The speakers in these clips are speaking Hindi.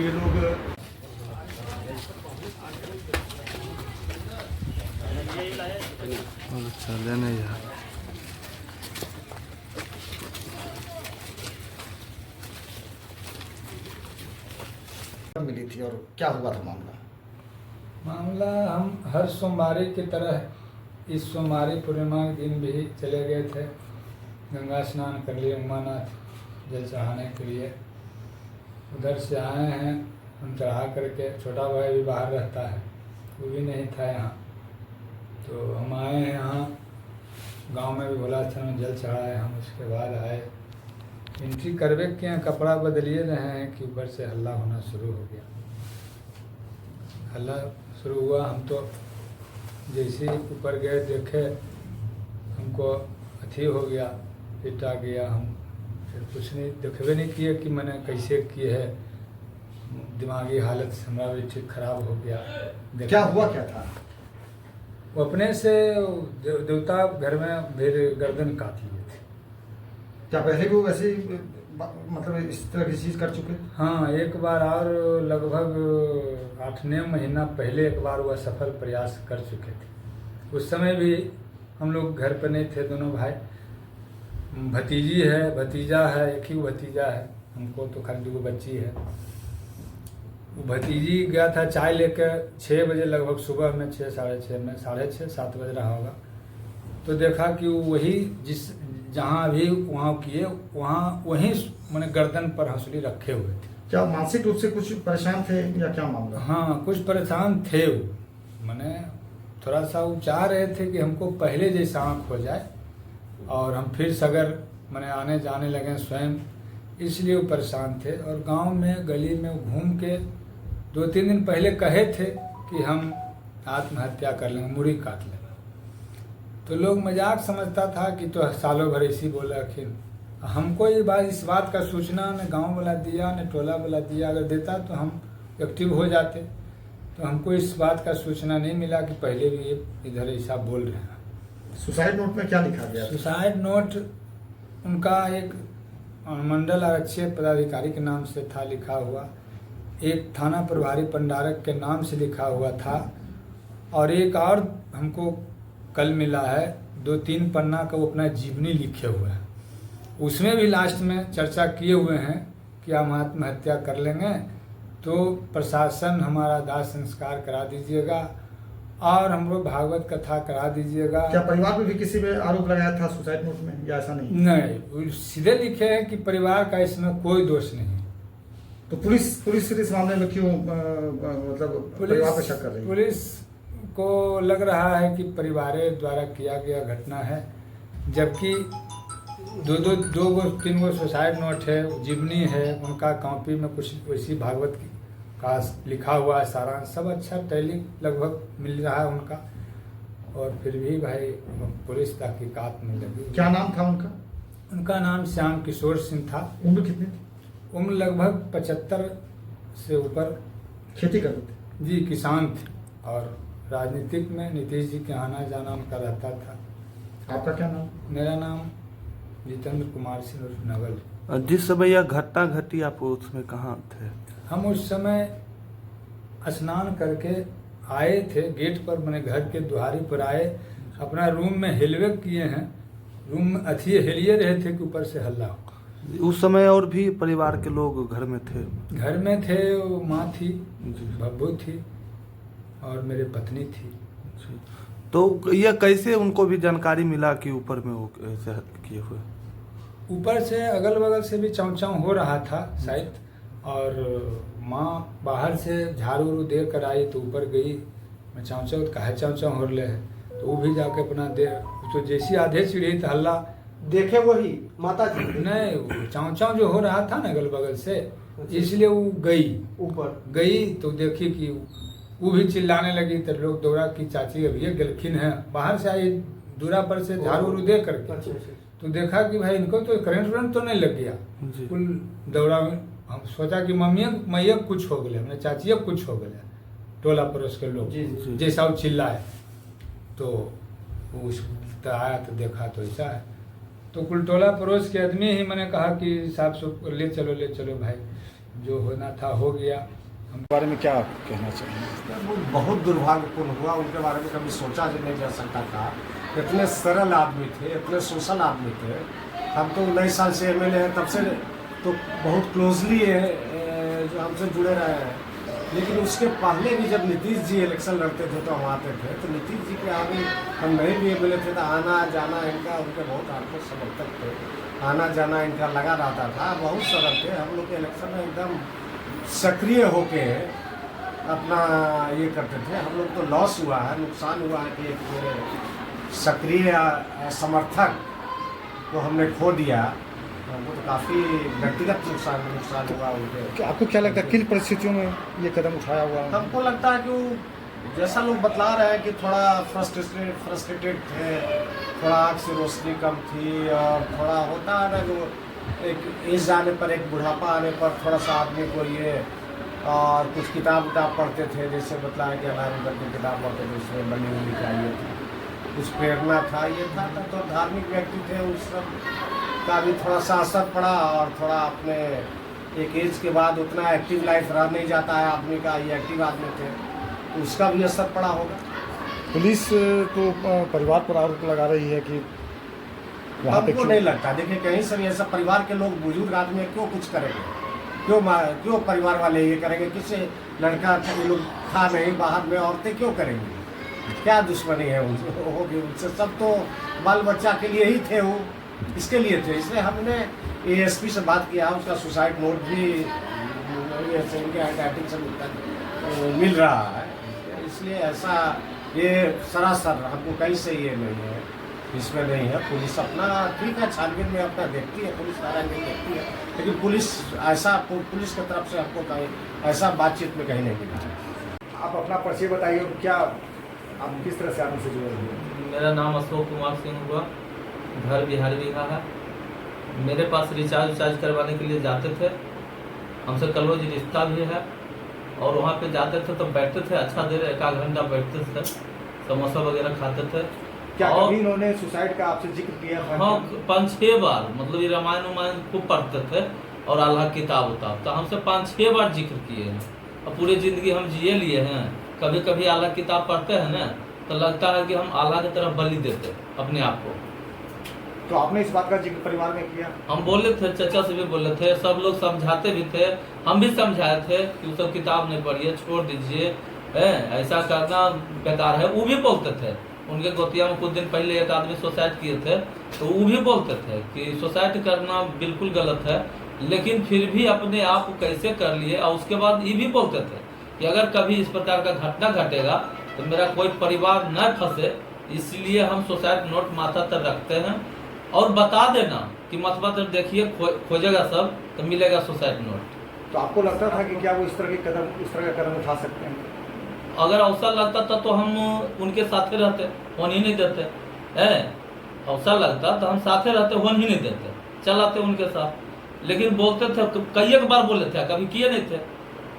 ये लोग चले नहीं यार। मिली थी और क्या हुआ था मामला? मामला हम हर सोमवारी की तरह इस सोमवारी पूर्णिमा के दिन भी चले गए थे गंगा स्नान कर लिए उमानाथ जल चढ़ाने के लिए। उधर से आए हैं, हम चढ़ा करके, छोटा भाई भी बाहर रहता है, वो भी नहीं था यहाँ, तो हम आए हैं यहाँ गांव में भी भोलास्थान में जल चढ़ाए हम। उसके बाद आए, एंट्री करवे के हैं, कपड़ा बदलिए रहे हैं कि ऊपर से हल्ला होना शुरू हो गया। हल्ला शुरू हुआ, हम तो जैसे ही ऊपर गए देखे, हमको अथी हो गया, फिट आ गया। हम फिर कुछ नहीं देखबे नहीं किए कि मैंने कैसे किए है, दिमागी हालत हमारा भी ठीक खराब हो गया। क्या हुआ क्या था? वो अपने से देवता घर में फिर गर्दन काट लिए थे। क्या पहले भी वो वैसे ही मतलब इस तरह की चीज कर चुके? हाँ, एक बार और लगभग 8-9 महीना पहले एक बार वह सफल प्रयास कर चुके थे। उस समय भी हम लोग घर पर नहीं थे, दोनों भाई, भतीजी है, भतीजा है, एक ही भतीजा है, हमको तो खाली 2 बच्ची है। वो भतीजी गया था चाय लेकर 6 बजे लगभग सुबह में, 6 साढ़े 6 में, 6:30 7 बज रहा होगा, तो देखा कि वही जिस जहाँ अभी वहाँ किए वहाँ वहीं मैंने गर्दन पर हंसुली रखे हुए थे। क्या मानसिक रूप से कुछ परेशान थे या क्या मामला? हाँ, कुछ परेशान थे वो, मैंने थोड़ा सा वो चाह रहे थे कि हमको पहले जैसा आँख हो जाए और हम फिर सगर मैंने आने जाने लगे स्वयं, इसलिए वो परेशान थे। और गांव में गली में घूम के 2-3 दिन पहले कहे थे कि हम आत्महत्या कर लेंगे, मुड़ी काट लेंगे, तो लोग मजाक समझता था कि तो सालों भर इसी बोले रखिन। हमको ये बात, इस बात का सूचना न गांव वाला दिया न टोला वाला दिया, अगर देता तो हम एक्टिव हो जाते, तो हमको इस बात का सूचना नहीं मिला कि पहले भी ये इधर ऐसा बोल रहे हैं। सुसाइड नोट में क्या लिखा गया? सुसाइड नोट उनका एक मंडल आरक्षी पदाधिकारी के नाम से था लिखा हुआ, एक थाना प्रभारी पंडारक के नाम से लिखा हुआ था, और एक और हमको कल मिला है 2-3 पन्ना का वो अपना जीवनी लिखे हुए हैं। उसमें भी लास्ट में चर्चा किए हुए हैं कि हम आत्महत्या कर लेंगे तो प्रशासन हमारा दाह संस्कार करा दीजिएगा और हम लोग भागवत कथा करा दीजिएगा। क्या परिवार पे भी किसी पे आरोप लगाया था सुसाइड नोट में या ऐसा नहीं? नहीं, सीधे लिखे हैं कि परिवार का इसमें कोई दोष नहीं। तो पुलिस इस मामले में क्यों मतलब परिवार पे शक कर रही है? पुलिस को लग रहा है कि परिवार द्वारा किया गया घटना है, जबकि 2-3 गो सुसाइड नोट है, जीवनी है, उनका कॉपी में कुछ वैसी भागवत का लिखा हुआ है सारांश, सब अच्छा टैली लगभग मिल रहा है उनका। और फिर भी भाई पुलिस तहकीकात में लगी। क्या नाम था उनका? उनका नाम श्याम किशोर सिंह था। उम्र कितनी थी? उम्र लगभग 75 से ऊपर। खेती करते थे? जी, किसान थे, और राजनीतिक में नीतीश जी के आना जाना उनका रहता था। आपका क्या नाम? मेरा नाम जितेंद्र कुमार सिंह नवल। जिस समय यह घटना घटी आप उसमें कहाँ थे? हम उस समय स्नान करके आए थे, गेट पर, मैंने घर के द्वारी पर आए, अपना रूम में हेलवे किए हैं, रूम में अथी हेलिए रहे थे कि ऊपर से हल्ला हो। उस समय और भी परिवार के लोग घर में थे? घर में थे, वो माँ थी, बब्बू थी और मेरी पत्नी थी। तो यह कैसे उनको भी जानकारी मिला कि ऊपर में वो ऐसे किए हुए? ऊपर से अगल बगल से भी चाँव हो रहा था शायद, और माँ बाहर से झाड़ू उड़ू दे कर आई तो ऊपर गई, मैं चाँव कहे चाँव हो रहे है, तो वो भी जाके अपना दे, तो जैसी आधे सीढ़ी तो हल्ला देखे वही माता जी नहीं, चाँव जो हो रहा था ना अगल बगल से, इसलिए वो गई, ऊपर गई तो देखी कि वो भी चिल्लाने लगी, तो लोग दौड़ा कि चाची अभी गलखिन है, बाहर से आई दूरा पर से झाड़ू उड़ू दे करके, तो देखा कि भाई इनको तो करंट तो नहीं लग गया। कुल दौड़ा, हम सोचा कि मैया कुछ हो गया, हमने चाची कुछ हो गया, टोला पड़ोस के लोग जैसा वो चिल्लाए, तो उस आया तो देखा तो ऐसा है, तो कुल टोला पड़ोस के आदमी ही मैंने कहा कि साहब ले चलो भाई, जो होना था हो गया। बारे में क्या कहना चाहिए? वो बहुत दुर्भाग्यपूर्ण हुआ, उनके बारे में कभी सोचा भी नहीं जा सकता था। इतने सरल आदमी थे, इतने सोशल आदमी थे। हम तो 19 साल से एमएलए हैं, तब से तो बहुत क्लोजली जो हमसे जुड़े रहे हैं। लेकिन उसके पहले भी जब नीतीश जी इलेक्शन लड़ते थे तो हम आते थे, तो नीतीश जी के आगे हम नहीं भी एमएलए थे तो आना जाना इनका, उनके बहुत आत्म समर्थक थे, आना जाना इनका लगा रहता था। बहुत सरल थे। हम लोग के इलेक्शन में एकदम सक्रिय होके अपना ये करते थे। हम लोग तो लॉस हुआ है, नुकसान हुआ है कि एक सक्रिय समर्थक को हमने खो दिया। हमको तो काफ़ी व्यक्तिगत नुकसान हुआ उनके। आपको क्या लगता है किन परिस्थितियों में ये कदम उठाया हुआ? हमको लगता है कि वो जैसा लोग बतला रहे हैं कि थोड़ा फ्रस्ट्रेटेड थे, थोड़ा आँख से रोशनी कम थी, और थोड़ा होता है ना जो एक एज आने पर, एक बुढ़ापा आने पर थोड़ा सा आदमी को ये, और कुछ किताब पढ़ते थे, जैसे बतलाया कि अनारगढ़ की किताब पढ़ते थे, उसमें बनी हुई चाहिए थी, कुछ प्रेरणा था, ये था। तो धार्मिक व्यक्ति थे, उस सब का भी थोड़ा सा असर पड़ा। और थोड़ा अपने एक एज के बाद उतना एक्टिव लाइफ रह नहीं जाता है आदमी का, ये एक्टिव आदमी थे, तो उसका भी असर पड़ा होगा। पुलिस तो परिवार पर आरोप लगा रही है कि वहाँ पे हमको नहीं लगता। देखिए, कहीं से भी ऐसा परिवार के लोग, बुजुर्ग आदमी क्यों कुछ करेंगे, क्यों परिवार वाले ये करेंगे? किसी लड़का ये लोग था नहीं, बाहर में औरतें क्यों करेंगी? क्या दुश्मनी है होगी उनसे? सब तो बाल बच्चा के लिए ही थे, वो इसके लिए थे। इसलिए हमने एएसपी से बात किया, उसका सुसाइड नोट भी इनके हैंडराइटिंग से मिल रहा है। इसलिए ऐसा ये सरासर हमको कहीं से ये नहीं है, इसमें नहीं है। पुलिस अपना ठीक है, छानबीन में अपना देखती है, पुलिस सारा नहीं देखती है, लेकिन पुलिस की तरफ से हमको कहीं ऐसा बातचीत में कहीं नहीं मिला। आप अपना परिचय बताइए, क्या आप किस तरह से आपसे जुड़े हुए? मेरा नाम अशोक कुमार सिंह हुआ, घर बिहार बिघा है। मेरे पास रिचार्ज करवाने के लिए जाते थे, हमसे क्लोज रिश्ता भी है, और वहाँ पे जाते थे तो बैठते थे, अच्छा देर 1 घंटा बैठते थे, समोसा वगैरह खाते थे। क्या और कभी इन्होंने सुसाइड का आपसे जिक्र किया था? हाँ, 5-6 बार, मतलब ये रामायण खूब पढ़ते थे और अल्लाह की किताब उताब, तो हमसे 5-6 बार जिक्र किए हैं। और पूरी ज़िंदगी हम जिए लिए हैं। कभी कभी अल्लाह की किताब पढ़ते हैं ना, तो लगता है कि हम अल्लाह की तरफ बलि देते अपने आप को। तो आपने इस बात का जिक्र परिवार में किया? हम बोले थे, चचा से भी बोले थे, सब लोग समझाते भी थे, हम भी समझाए थे कि वो सब किताब नहीं पढ़िए, छोड़ दीजिए, ऐसा करना बेकार है। वो भी बोलते थे। उनके गोतिया में कुछ दिन पहले एक आदमी सुसाइड किए थे, तो वो भी बोलते थे कि सुसाइड करना बिल्कुल गलत है, लेकिन फिर भी अपने आप को कैसे कर लिए। और उसके बाद ये भी बोलते थे कि अगर कभी इस प्रकार का घटना घटेगा तो मेरा कोई परिवार न फंसे, इसलिए हम सुसाइड नोट माथा पर रखते हैं, और बता देना कि मतबा तर देखिए खोजेगा सब तो मिलेगा सुसाइड नोट। तो आपको लगता था कि क्या वो इस तरह का कदम उठा सकते हैं? अगर अवसर लगता था तो हम उनके साथे रहते, होने ही नहीं देते है। अवसर लगता तो हम साथे रहते, होने ही नहीं देते, चलाते उनके साथ। लेकिन बोलते थे, कई एक बार बोले थे, कभी किए नहीं थे,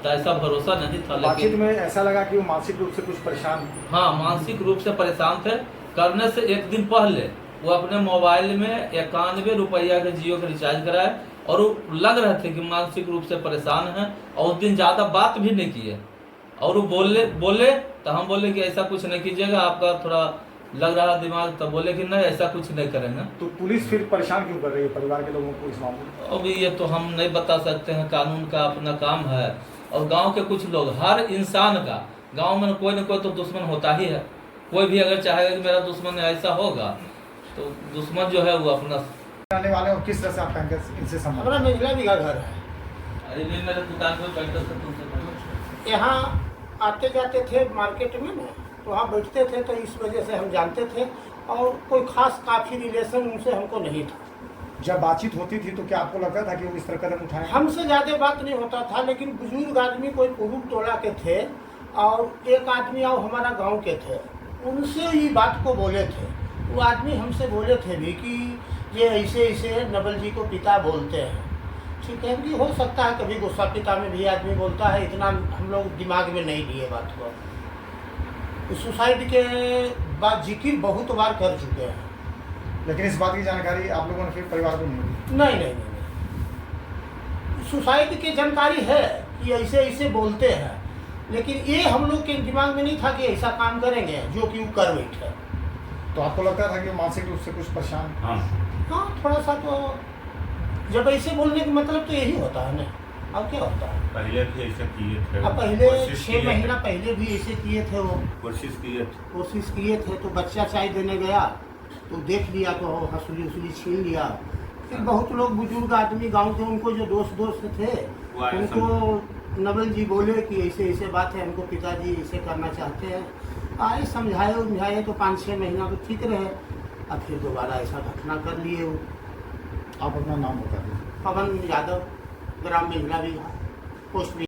तो ऐसा भरोसा नहीं था। बातचीत में ऐसा लगा कि वो मानसिक रूप से कुछ परेशान? हाँ, मानसिक रूप से परेशान थे। करने से एक दिन पहले वो अपने मोबाइल में 91 रुपया के जियो का रिचार्ज कराए, और वो लग रहे थे कि मानसिक रूप से परेशान हैं, और उस दिन ज़्यादा बात भी नहीं किए। और वो बोले तो हम बोले कि ऐसा कुछ नहीं कीजिएगा, आपका थोड़ा लग रहा दिमाग, तो बोले कि नहीं ऐसा कुछ नहीं करेंगे। तो पुलिस फिर परेशान क्यों कर रही है परिवार के लोगों को इस मामले में? अभी ये तो हम नहीं बता सकते हैं, कानून का अपना काम है। और गांव के कुछ लोग, हर इंसान का गांव में कोई न कोई तो दुश्मन होता ही है। कोई भी अगर चाहेगा कि मेरा दुश्मन ऐसा होगा, तो दुश्मन जो है वो अपना आने वाले, और किस तरह से आप कहेंगे इनसे संबंध? हमारा मंजिला बीघा घर है। अरे भी मेरे दुकान पे बैठते थे, तुमसे यहाँ आते जाते थे मार्केट में ना, तो वहाँ बैठते थे, तो इस वजह से हम जानते थे, और कोई खास काफ़ी रिलेशन उनसे हमको नहीं था। जब बातचीत होती थी तो क्या आपको लगता था कि वो इस तरह कदम उठाए? हमसे ज़्यादा बात नहीं होता था, लेकिन बुजुर्ग आदमी कोई पुरुष टोला के थे, और एक आदमी और हमारा गांव के थे, उनसे ही बात को बोले थे। वो आदमी हमसे बोले थे भी कि ये ऐसे ऐसे नवल जी को पिता बोलते हैं। ठीक है कि हो सकता है कभी गुस्सा पिता में भी आदमी बोलता है, इतना हम लोग दिमाग में नहीं लिए बात को। सुसाइड के बाद जिक्र बहुत बार कर चुके हैं, लेकिन इस बात की जानकारी आप लोगों ने फिर परिवार को नहीं दी? नहीं। सुसाइड की जानकारी है कि ऐसे ऐसे बोलते हैं, लेकिन ये हम लोग के दिमाग में नहीं था कि ऐसा काम करेंगे जो कि वो कर बैठे। तो आपको लगता था कि मानसिक रूप से कुछ परेशान? हाँ, थोड़ा सा तो जब ऐसे बोलने का मतलब तो यही होता है ना, अब क्या होता है। पहले भी ऐसा किए थे, अब पहले कोशिश 6 किए महीना थे। पहले भी ऐसे किए थे वो, कोशिश किए थे। तो बच्चा चाय देने गया तो देख लिया तो हंसुली उसुली छीन लिया। फिर बहुत लोग बुजुर्ग आदमी गांव के, उनको जो दोस्त थे, वो आए उनको नवल जी बोले कि ऐसे ऐसे बात है, हमको पिताजी ऐसे करना चाहते हैं। आए समझाए तो 5-6 महीना तो ठीक रहे, अब फिर दोबारा ऐसा घटना कर लिए वो। आप अपना नाम बता दीजिए। पवन यादव, ग्राम महिला विभाग, पोस्ट